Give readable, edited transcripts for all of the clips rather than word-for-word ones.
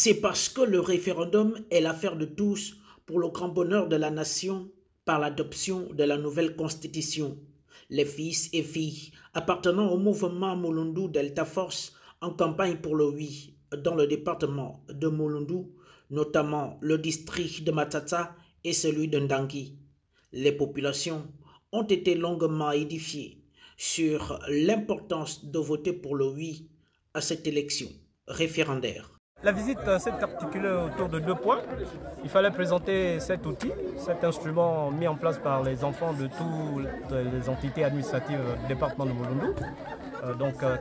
C'est parce que le référendum est l'affaire de tous pour le grand bonheur de la nation par l'adoption de la nouvelle constitution. Les fils et filles appartenant au mouvement Mulundu Delta Force en campagne pour le oui dans le département de Mulundu, notamment le district de Matata et celui de Ndangui. Les populations ont été longuement édifiées sur l'importance de voter pour le oui à cette élection référendaire. La visite s'est articulée autour de 2 points. Il fallait présenter cet outil, cet instrument mis en place par les enfants de toutes les entités administratives du département de Mulundu.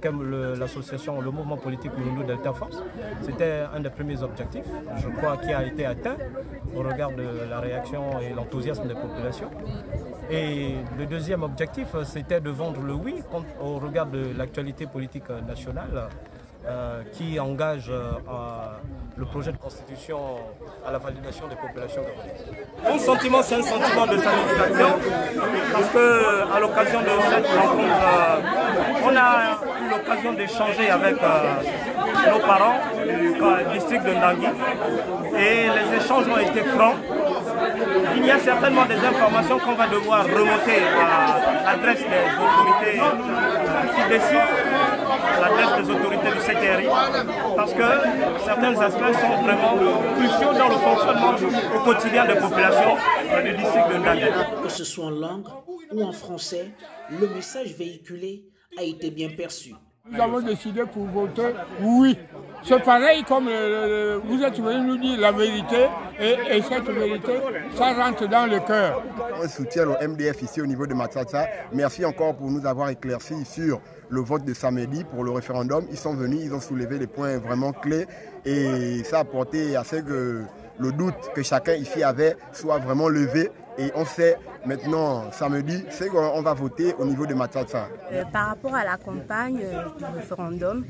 Comme l'association, le mouvement politique Mulundu Delta Force. C'était un des premiers objectifs, je crois, qui a été atteint au regard de la réaction et l'enthousiasme des populations. Et le deuxième objectif, c'était de vendre le oui au regard de l'actualité politique nationale qui engage le projet de constitution à la validation des populations gabonaises. Mon sentiment, c'est un sentiment de satisfaction parce qu'à l'occasion de cette rencontre, on a eu l'occasion d'échanger avec nos parents du district de Ndangui et les échanges ont été francs. Il y a certainement des informations qu'on va devoir remonter à l'adresse des autorités qui décident, à l'adresse des autorités du CTRI, parce que certains aspects sont vraiment cruciaux dans le fonctionnement au quotidien des populations du district de Ndangui. Que ce soit en langue ou en français, le message véhiculé a été bien perçu. Nous avons décidé pour voter oui. C'est pareil comme vous êtes venu nous dire la vérité et cette vérité, ça rentre dans le cœur. On soutient le MDF ici au niveau de Matata. Merci encore pour nous avoir éclaircis sur le vote de samedi pour le référendum. Ils sont venus, ils ont soulevé les points vraiment clés et ça a porté à ce que le doute que chacun ici avait soit vraiment levé. Et on sait maintenant, samedi, c'est qu'on va voter au niveau de Matata. Par rapport à la campagne du référendum,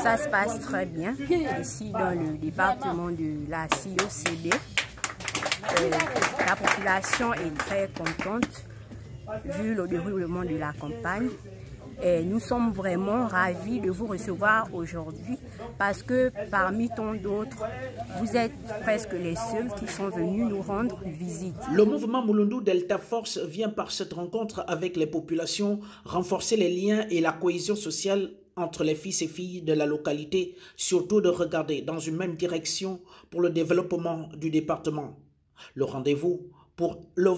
ça se passe très bien ici dans le département de la CIOCD. La population est très contente vu le déroulement de la campagne. Et nous sommes vraiment ravis de vous recevoir aujourd'hui parce que parmi tant d'autres, vous êtes presque les seuls qui sont venus nous rendre visite. Le mouvement Mulundu Delta Force vient par cette rencontre avec les populations renforcer les liens et la cohésion sociale entre les fils et filles de la localité, surtout de regarder dans une même direction pour le développement du département. Le rendez-vous pour le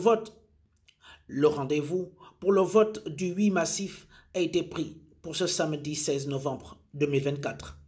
vote du oui massif a été pris pour ce samedi 16 novembre 2024.